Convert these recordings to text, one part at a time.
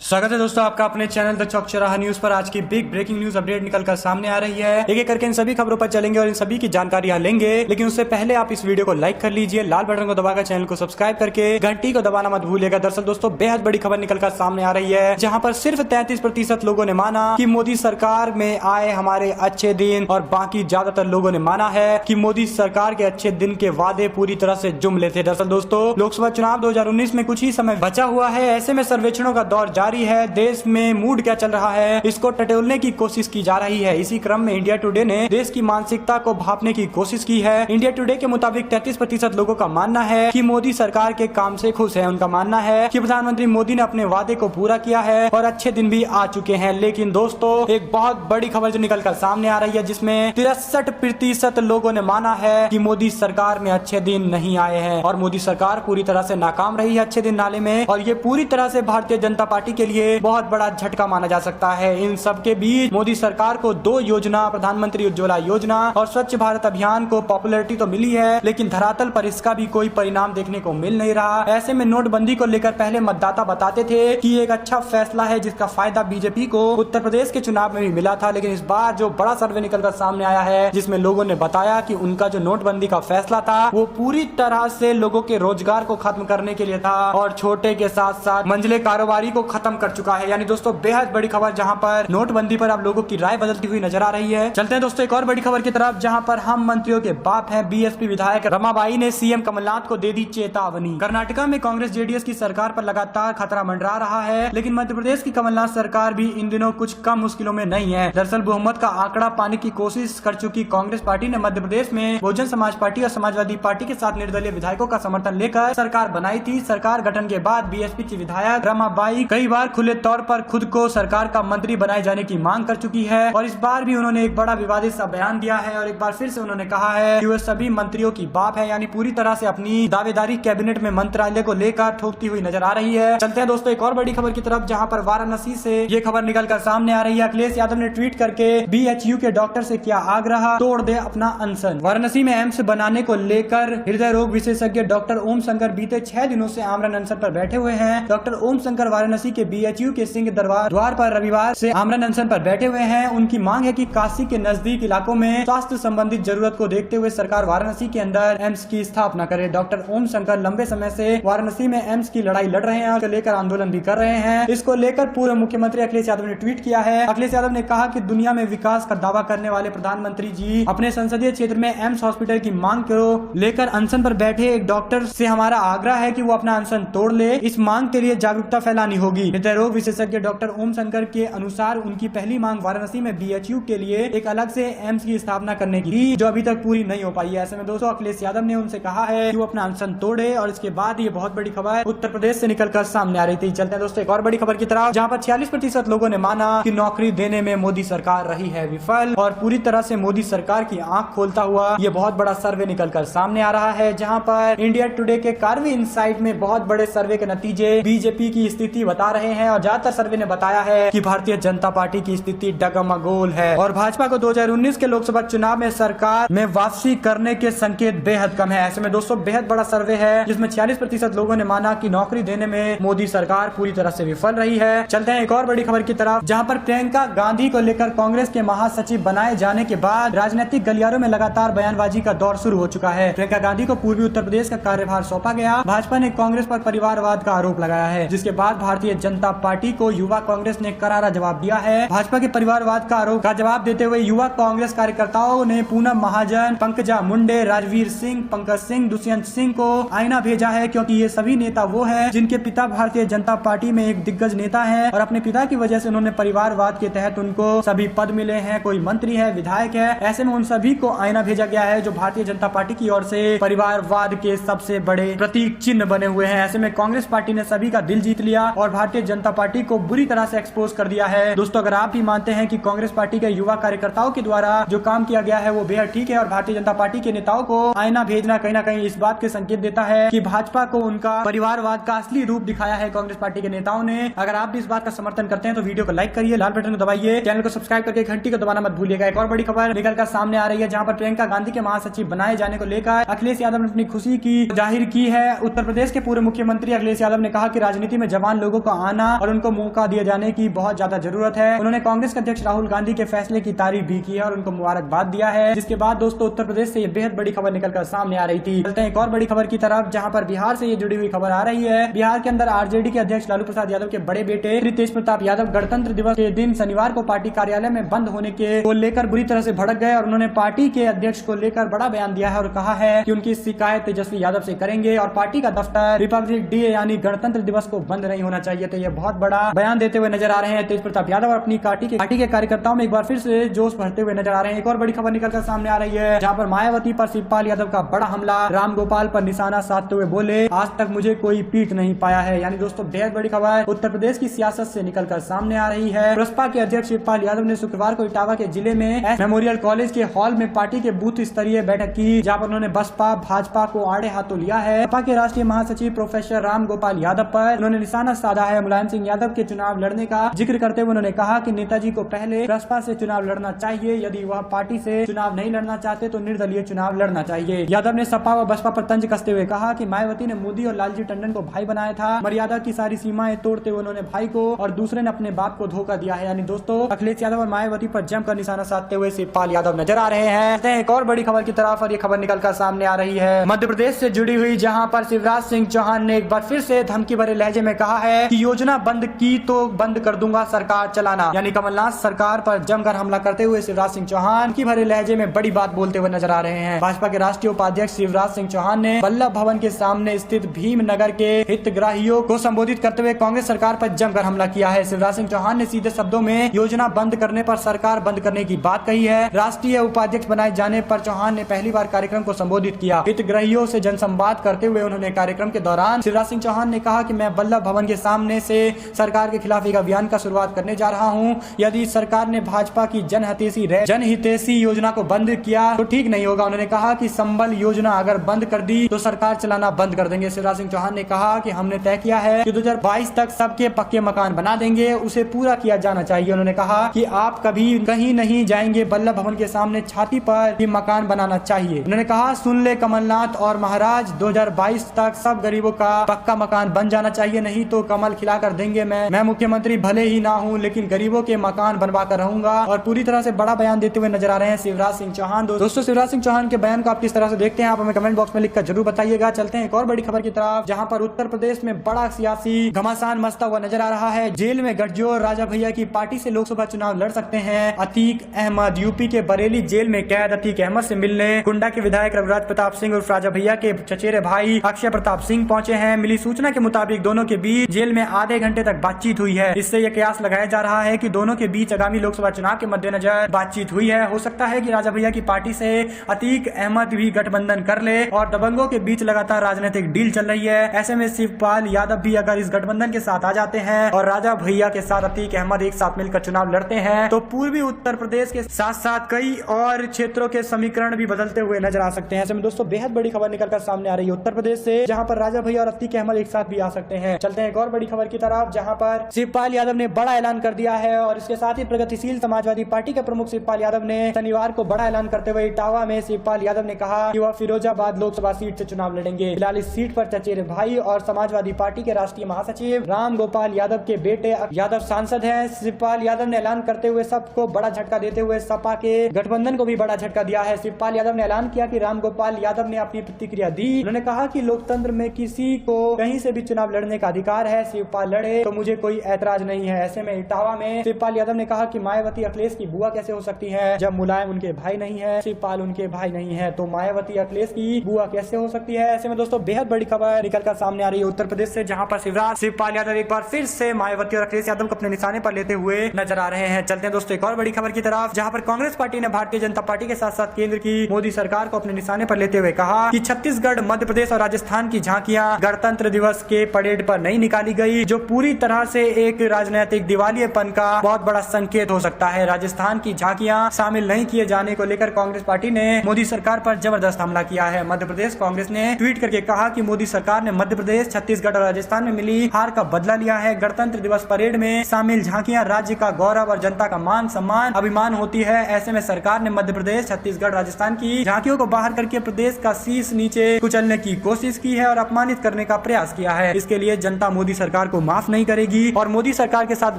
स्वागत है दोस्तों आपका अपने चैनल द चौक चौराहा न्यूज पर। आज की बिग ब्रेकिंग न्यूज अपडेट निकलकर सामने आ रही है। एक एक करके इन सभी खबरों पर चलेंगे और इन सभी की जानकारियां लेंगे, लेकिन उससे पहले आप इस वीडियो को लाइक कर लीजिए, लाल बटन को दबाकर चैनल को सब्सक्राइब करके घंटी को दबाना मत भूलिएगा। दरअसल दोस्तों बेहद बड़ी खबर निकलकर सामने आ रही है, जहाँ पर सिर्फ 33% लोगों ने माना कि मोदी सरकार में आए हमारे अच्छे दिन, और बाकी ज्यादातर लोगों ने माना है कि मोदी सरकार के अच्छे दिन के वादे पूरी तरह से जुमले थे। दरअसल दोस्तों लोकसभा चुनाव 2019 में कुछ ही समय बचा हुआ है। ऐसे में सर्वेक्षणों का दौर जारी है। देश में मूड क्या चल रहा है, इसको टटोलने की कोशिश की जा रही है। इसी क्रम में इंडिया टुडे ने देश की मानसिकता को भांपने की कोशिश की है। इंडिया टुडे के मुताबिक 33% लोगों का मानना है कि मोदी सरकार के काम से खुश है। उनका मानना है कि प्रधानमंत्री मोदी ने अपने वादे को पूरा किया है और अच्छे दिन भी आ चुके हैं। लेकिन दोस्तों एक बहुत बड़ी खबर जो निकलकर सामने आ रही है, जिसमें 63% लोगों ने माना है कि मोदी सरकार में अच्छे दिन नहीं आए हैं और मोदी सरकार पूरी तरह से नाकाम रही है अच्छे दिन लाने में। और ये पूरी तरह से भारतीय जनता पार्टी के लिए बहुत बड़ा झटका माना जा सकता है। इन सब के बीच मोदी सरकार को दो योजना, प्रधानमंत्री उज्ज्वला योजना और स्वच्छ भारत अभियान को पॉपुलैरिटी तो मिली है, लेकिन धरातल पर इसका भी कोई परिणाम देखने को मिल नहीं रहा। ऐसे में नोटबंदी को लेकर पहले मतदाता बताते थे कि एक अच्छा फैसला है जिसका फायदा बीजेपी को उत्तर प्रदेश के चुनाव में भी मिला था। लेकिन इस बार जो बड़ा सर्वे निकलकर सामने आया है, जिसमें लोगों ने बताया कि उनका जो नोटबंदी का फैसला था वो पूरी तरह से लोगों के रोजगार को खत्म करने के लिए था और छोटे के साथ साथ मंझले कारोबारी को खत्म कर चुका है। यानी दोस्तों बेहद बड़ी खबर, जहां पर नोटबंदी पर अब लोगों की राय बदलती हुई नजर आ रही है। चलते हैं दोस्तों एक और बड़ी खबर की तरफ, जहां पर हम मंत्रियों के बाप हैं। बीएसपी विधायक रमाबाई ने सीएम कमलनाथ को दे दी चेतावनी। कर्नाटका में कांग्रेस जेडीएस की सरकार पर लगातार खतरा मंडरा रहा है, लेकिन मध्य प्रदेश की कमलनाथ सरकार भी इन दिनों कुछ कम मुश्किलों में नहीं है। दरअसल बहुमत का आंकड़ा पाने की कोशिश कर चुकी कांग्रेस पार्टी ने मध्य प्रदेश में बहुजन समाज पार्टी और समाजवादी पार्टी के साथ निर्दलीय विधायकों का समर्थन लेकर सरकार बनाई थी। सरकार गठन के बाद बीएसपी की विधायक रमाबाई कई बार खुले तौर पर खुद को सरकार का मंत्री बनाए जाने की मांग कर चुकी है, और इस बार भी उन्होंने एक बड़ा विवादित सा बयान दिया है और एक बार फिर से उन्होंने कहा है कि वो सभी मंत्रियों की बाप है। यानी पूरी तरह से अपनी दावेदारी कैबिनेट में मंत्रालय को लेकर ठोकती हुई नजर आ रही है। चलते हैं दोस्तों एक और बड़ी खबर की तरफ, जहां पर वाराणसी से ये खबर निकलकर सामने आ रही है। अखिलेश यादव ने ट्वीट करके बीएचयू के डॉक्टर से किया आग्रह, तोड़ दे अपना अनशन। वाराणसी में एम्स बनाने को लेकर हृदय रोग विशेषज्ञ डॉक्टर ओम शंकर बीते 6 दिनों से आमरण अनशन पर बैठे हुए हैं। डॉक्टर ओम शंकर वाराणसी के बीएचयू के सिंह द्वार पर रविवार से आमरण अनशन पर बैठे हुए हैं। उनकी मांग है कि काशी के नजदीक इलाकों में स्वास्थ्य संबंधित जरूरत को देखते हुए सरकार वाराणसी के अंदर एम्स की स्थापना करे। डॉक्टर ओम शंकर लंबे समय से वाराणसी में एम्स की लड़ाई लड़ रहे हैं और लेकर आंदोलन भी कर रहे हैं। इसको लेकर पूर्व मुख्यमंत्री अखिलेश यादव ने ट्वीट किया है। अखिलेश यादव ने कहा कि दुनिया में विकास का दावा करने वाले प्रधानमंत्री जी अपने संसदीय क्षेत्र में एम्स हॉस्पिटल की मांग को लेकर अनशन पर बैठे एक डॉक्टर से हमारा आग्रह है कि वो अपना अनशन तोड़ ले। इस मांग के लिए जागरूकता फैलानी होगी। हृदय रोग विशेषज्ञ डॉक्टर ओम शंकर के अनुसार उनकी पहली मांग वाराणसी में बीएचयू के लिए एक अलग से एम्स की स्थापना करने की, जो अभी तक पूरी नहीं हो पाई है। ऐसे में दोस्तों अखिलेश यादव ने उनसे कहा है कि वो अपना अनशन तोड़े, और इसके बाद ये बहुत बड़ी खबर उत्तर प्रदेश से निकलकर सामने आ रही थी। चलते हैं दोस्तों एक और बड़ी खबर की तरफ, जहां पर 46% लोगों ने माना कि नौकरी देने में मोदी सरकार रही है विफल, और पूरी तरह से मोदी सरकार की आंख खोलता हुआ ये बहुत बड़ा सर्वे निकलकर सामने आ रहा है। जहां पर इंडिया टुडे के कार्वी इनसाइट में बहुत बड़े सर्वे के नतीजे बीजेपी की स्थिति बता रहे हैं, और ज्यादातर सर्वे ने बताया है कि भारतीय जनता पार्टी की स्थिति डगमगोल है और भाजपा को 2019 के लोकसभा चुनाव में सरकार में वापसी करने के संकेत बेहद कम है। ऐसे में दोस्तों बेहद बड़ा सर्वे है, जिसमें 46% लोगों ने माना कि नौकरी देने में मोदी सरकार पूरी तरह से विफल रही है। चलते हैं एक और बड़ी खबर की तरफ, जहां पर प्रियंका गांधी को लेकर कांग्रेस के महासचिव बनाए जाने के बाद राजनीतिक गलियारों में लगातार बयानबाजी का दौर शुरू हो चुका है। प्रियंका गांधी को पूर्वी उत्तर प्रदेश का कार्यभार सौंपा गया। भाजपा ने कांग्रेस पर परिवारवाद का आरोप लगाया है, जिसके बाद भारतीय जनता पार्टी को युवा कांग्रेस ने करारा जवाब दिया है। भाजपा के परिवारवाद का आरोप का जवाब देते हुए युवा कांग्रेस कार्यकर्ताओं ने पूनम महाजन, पंकजा मुंडे, राजवीर सिंह, पंकज सिंह, दुष्यंत सिंह को आईना भेजा है, क्योंकि ये सभी नेता वो हैं जिनके पिता भारतीय जनता पार्टी में एक दिग्गज नेता हैं और अपने पिता की वजह से उन्होंने परिवारवाद के तहत उनको सभी पद मिले हैं। कोई मंत्री है, विधायक है, ऐसे में उन सभी को आईना भेजा गया है, जो भारतीय जनता पार्टी की ओर से परिवारवाद के सबसे बड़े प्रतीक चिन्ह बने हुए हैं। ऐसे में कांग्रेस पार्टी ने सभी का दिल जीत लिया और भारतीय जनता पार्टी को बुरी तरह से एक्सपोज कर दिया है। दोस्तों अगर आप भी मानते हैं कि कांग्रेस पार्टी के युवा कार्यकर्ताओं के द्वारा जो काम किया गया है वो बेहद ठीक है, और भारतीय जनता पार्टी के नेताओं को आईना भेजना कहीं ना कहीं इस बात के संकेत देता है कि भाजपा को उनका परिवारवाद का असली रूप दिखाया है कांग्रेस पार्टी के नेताओं ने। अगर आप भी इस बात का समर्थन करते हैं तो वीडियो को लाइक करिए, लाल बटन को दबाइए, चैनल को सब्सक्राइब करके घंटी को दबाना मत भूलिएगा। एक और बड़ी खबर निकलकर सामने आ रही है, जहां पर प्रियंका गांधी के महासचिव बनाए जाने को लेकर अखिलेश यादव ने अपनी खुशी की जाहिर की है। उत्तर प्रदेश के पूर्व मुख्यमंत्री अखिलेश यादव ने कहा कि राजनीति में जवान लोगों को आना और उनको मौका दिए जाने की बहुत ज्यादा जरूरत है। उन्होंने कांग्रेस के अध्यक्ष राहुल गांधी के फैसले की तारीफ भी की है और उनको मुबारकबाद दिया है। जिसके बाद दोस्तों उत्तर प्रदेश से ये बेहद बड़ी खबर निकलकर सामने आ रही थी। चलते हैं एक और बड़ी खबर की तरफ, जहां पर बिहार से ये जुड़ी हुई खबर आ रही है। बिहार के अंदर आरजेडी के अध्यक्ष लालू प्रसाद यादव के बड़े बेटे श्री तेज प्रताप यादव गणतंत्र दिवस के दिन शनिवार को पार्टी कार्यालय में बंद होने को लेकर बुरी तरह से भड़क गए और उन्होंने पार्टी के अध्यक्ष को लेकर बड़ा बयान दिया है और कहा है कि उनकी शिकायत तेजस्वी यादव से करेंगे और पार्टी का दफ्तर रिपब्लिक डे यानी गणतंत्र दिवस को बंद नहीं होना चाहिए। तो ये बहुत बड़ा बयान देते हुए नजर आ रहे हैं तेज प्रताप यादव और अपनी पार्टी के कार्यकर्ताओं में एक बार फिर से जोश भरते हुए नजर आ रहे हैं। एक और बड़ी खबर निकलकर सामने आ रही है, जहां पर मायावती पर शिवपाल यादव का बड़ा हमला, राम गोपाल पर निशाना साधते हुए बोले आज तक मुझे कोई पीट नहीं पाया है। यानी दोस्तों बेहद बड़ी खबर उत्तर प्रदेश की सियासत से निकलकर सामने आ रही है। बसपा के अध्यक्ष शिवपाल यादव ने शुक्रवार को इटावा के जिले में मेमोरियल कॉलेज के हॉल में पार्टी के बूथ स्तरीय बैठक की, जहां पर उन्होंने बसपा भाजपा को आड़े हाथों लिया है। बसपा के राष्ट्रीय महासचिव प्रोफेसर राम गोपाल यादव पर उन्होंने निशाना साधा है। मुलायम सिंह यादव के चुनाव लड़ने का जिक्र करते हुए उन्होंने कहा कि नेताजी को पहले बसपा से चुनाव लड़ना चाहिए, यदि वह पार्टी से चुनाव नहीं लड़ना चाहते तो निर्दलीय चुनाव लड़ना चाहिए। यादव ने सपा व बसपा पर तंज कसते हुए कहा कि मायावती ने मोदी और लालजी टंडन को भाई बनाया था, मर्यादा की सारी सीमाएं तोड़ते हुए उन्होंने भाई को और दूसरे ने अपने बाप को धोखा दिया है। यानी दोस्तों अखिलेश यादव और मायावती पर जमकर निशाना साधते हुए शिवपाल यादव नजर आ रहे हैं। एक और बड़ी खबर की तरफ और ये खबर निकलकर सामने आ रही है मध्य प्रदेश से जुड़ी हुई, जहां पर शिवराज सिंह चौहान ने एक बार फिर से धमकी भरे लहजे में कहा है कि योजना बंद की तो बंद कर दूंगा सरकार चलाना। यानी कमलनाथ सरकार पर जमकर हमला करते हुए शिवराज सिंह चौहान की भरे लहजे में बड़ी बात बोलते हुए नजर आ रहे हैं। भाजपा के राष्ट्रीय उपाध्यक्ष शिवराज सिंह चौहान ने वल्लभ भवन के सामने स्थित भीमनगर के हितग्राहियों को संबोधित करते हुए कांग्रेस सरकार पर जमकर हमला किया है। शिवराज सिंह चौहान ने सीधे शब्दों में योजना बंद करने पर सरकार बंद करने की बात कही है। राष्ट्रीय उपाध्यक्ष बनाए जाने पर चौहान ने पहली बार कार्यक्रम को संबोधित किया। हितग्राहियों से जनसंवाद करते हुए उन्होंने कार्यक्रम के दौरान शिवराज सिंह चौहान ने कहा कि मैं वल्लभ भवन के सामने से सरकार के खिलाफ एक अभियान का शुरुआत करने जा रहा हूं। यदि सरकार ने भाजपा की जनहितैषी योजना को बंद किया तो ठीक नहीं होगा। उन्होंने कहा कि संबल योजना अगर बंद कर दी तो सरकार चलाना बंद कर देंगे। शिवराज सिंह चौहान ने कहा कि हमने तय किया है कि 2022 तक सबके पक्के मकान बना देंगे, उसे पूरा किया जाना चाहिए। उन्होंने कहा कि आप कभी कहीं नहीं जाएंगे, वल्लभ भवन के सामने छाती पर भी मकान बनाना चाहिए। उन्होंने कहा सुन ले कमलनाथ और महाराज 2022 तक सब गरीबों का पक्का मकान बन जाना चाहिए, नहीं तो कमल खिला कर देंगे। मैं मुख्यमंत्री भले ही ना हूं लेकिन गरीबों के मकान बनवा कर रहूंगा। और पूरी तरह से बड़ा बयान देते हुए नजर आ रहे हैं शिवराज सिंह चौहान। दोस्तों शिवराज सिंह चौहान के बयान को आप किस तरह से देखते हैं, आप हमें कमेंट बॉक्स में लिखकर जरूर बताइएगा। चलते हैं एक और बड़ी खबर की तरफ, जहां पर उत्तर प्रदेश में बड़ा सियासी घमासान मचता हुआ नजर आ रहा है। जेल में गठजोड़, राजा भैया की पार्टी से लोकसभा चुनाव लड़ सकते हैं अतीक अहमद। यूपी के बरेली जेल में कैद अतीक अहमद से मिलने कुंडा के विधायक रघुराज प्रताप सिंह और राजा भैया के चचेरे भाई अक्षय प्रताप सिंह पहुंचे हैं। मिली सूचना के मुताबिक दोनों के बीच जेल में आधे घंटे तक बातचीत हुई है। इससे यह कयास लगाया जा रहा है कि दोनों के बीच आगामी लोकसभा चुनाव के मद्देनजर बातचीत हुई है। हो सकता है कि राजा भैया की पार्टी से अतीक अहमद भी गठबंधन कर ले और दबंगों के बीच लगातार राजनीतिक डील चल रही है। ऐसे में शिवपाल यादव भी अगर इस गठबंधन के साथ आ जाते हैं और राजा भैया के साथ अतीक अहमद एक साथ मिलकर चुनाव लड़ते हैं तो पूर्वी उत्तर प्रदेश के साथ साथ कई और क्षेत्रों के समीकरण भी बदलते हुए नजर आ सकते हैं। ऐसे में दोस्तों बेहद बड़ी खबर निकलकर सामने आ रही है उत्तर प्रदेश से, जहां पर राजा भैया और अतीक अहमद एक साथ भी आ सकते हैं। चलते हैं एक और बड़ी खबर की तरफ, जहां पर शिवपाल यादव ने बड़ा ऐलान कर दिया है और इसके साथ ही प्रगतिशील समाजवादी पार्टी के प्रमुख शिवपाल यादव ने शनिवार को बड़ा ऐलान करते हुए इटावा में शिवपाल यादव ने कहा कि वह फिरोजाबाद लोकसभा सीट से चुनाव लड़ेंगे। फिलहाल इस सीट पर चचेरे भाई और समाजवादी पार्टी के राष्ट्रीय महासचिव राम गोपाल यादव के बेटे यादव सांसद हैं। शिवपाल यादव ने ऐलान करते हुए सबको बड़ा झटका देते हुए सपा के गठबंधन को भी बड़ा झटका दिया है। शिवपाल यादव ने ऐलान किया कि राम गोपाल यादव ने अपनी प्रतिक्रिया दी। उन्होंने कहा कि लोकतंत्र में किसी को कहीं से भी चुनाव लड़ने का अधिकार है, शिवपाल लड़े तो मुझे कोई ऐतराज नहीं है। ऐसे में इटावा में शिवपाल यादव ने कहा कि मायावती अखिलेश की बुआ कैसे हो सकती है जब मुलायम उनके भाई नहीं है, शिवपाल उनके भाई नहीं है, तो मायावती अखिलेश की बुआ कैसे हो सकती है। ऐसे में दोस्तों बेहद बड़ी खबर निकलकर सामने आ रही है उत्तर प्रदेश से, जहां पर शिवपाल यादव एक बार फिर से मायावती और अखिलेश यादव को अपने निशाने पर लेते हुए नजर आ रहे हैं। चलते हैं दोस्तों एक और बड़ी खबर की तरफ, जहां पर कांग्रेस पार्टी ने भारतीय जनता पार्टी के साथ साथ केंद्र की मोदी सरकार को अपने निशाने पर लेते हुए कहा कि छत्तीसगढ़, मध्य प्रदेश और राजस्थान की झांकियां गणतंत्र दिवस के परेड पर नहीं निकाली गई, जो पूरी तरह से एक राजनीतिक दिवालियेपन का बहुत बड़ा संकेत हो सकता है। राजस्थान की झांकियां शामिल नहीं किए जाने को लेकर कांग्रेस पार्टी ने मोदी सरकार पर जबरदस्त हमला किया है। मध्य प्रदेश कांग्रेस ने ट्वीट करके कहा कि मोदी सरकार ने मध्य प्रदेश, छत्तीसगढ़ और राजस्थान में मिली हार का बदला लिया है। गणतंत्र दिवस परेड में शामिल झांकियां राज्य का गौरव और जनता का मान सम्मान अभिमान होती है। ऐसे में सरकार ने मध्य प्रदेश, छत्तीसगढ़, राजस्थान की झांकियों को बाहर करके प्रदेश का शीश नीचे कुचलने की कोशिश की है और अपमानित करने का प्रयास किया है। इसके लिए जनता मोदी सरकार को माफ नहीं करेगी और मोदी सरकार के साथ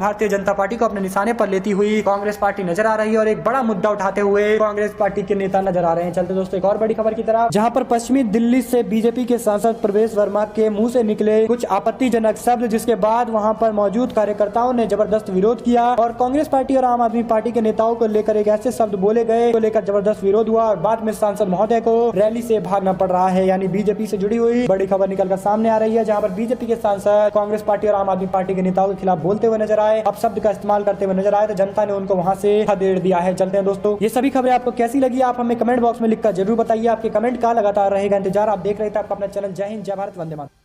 भारतीय जनता पार्टी को अपने निशाने पर लेती हुई कांग्रेस पार्टी नजर आ रही है और एक बड़ा मुद्दा उठाते हुए कांग्रेस पार्टी के नेता नजर आ रहे हैं। चलते दोस्तों एक और बड़ी खबर की तरफ, जहां पर पश्चिमी दिल्ली से बीजेपी के सांसद प्रवेश वर्मा के मुंह से निकले कुछ आपत्तिजनक शब्द, जिसके बाद वहां पर मौजूद कार्यकर्ताओं ने जबरदस्त विरोध किया और कांग्रेस पार्टी और आम आदमी पार्टी के नेताओं को लेकर एक ऐसे शब्द बोले गए को लेकर जबरदस्त विरोध हुआ और बाद में सांसद महोदय को रैली से भागना पड़ रहा है। यानी बीजेपी से जुड़ी हुई बड़ी खबर निकलकर सामने आ रही है, जहां पर बीजेपी के सांसद कांग्रेस पार्टी और आम आदमी पार्टी के नेताओं के खिलाफ बोलते हुए नजर आए, अब शब्द का इस्तेमाल करते हुए नजर आए, तो जनता ने उनको वहां से खदेड़ दिया है। चलते हैं दोस्तों, ये सभी खबरें आपको कैसी लगी आप हमें कमेंट बॉक्स में लिखकर जरूर बताइए। आपके कमेंट का लगातार रहेगा इंतजार। आप देख रहे थे आपका अपना चैनल जय हिंद जय भारत वंदे मातरम।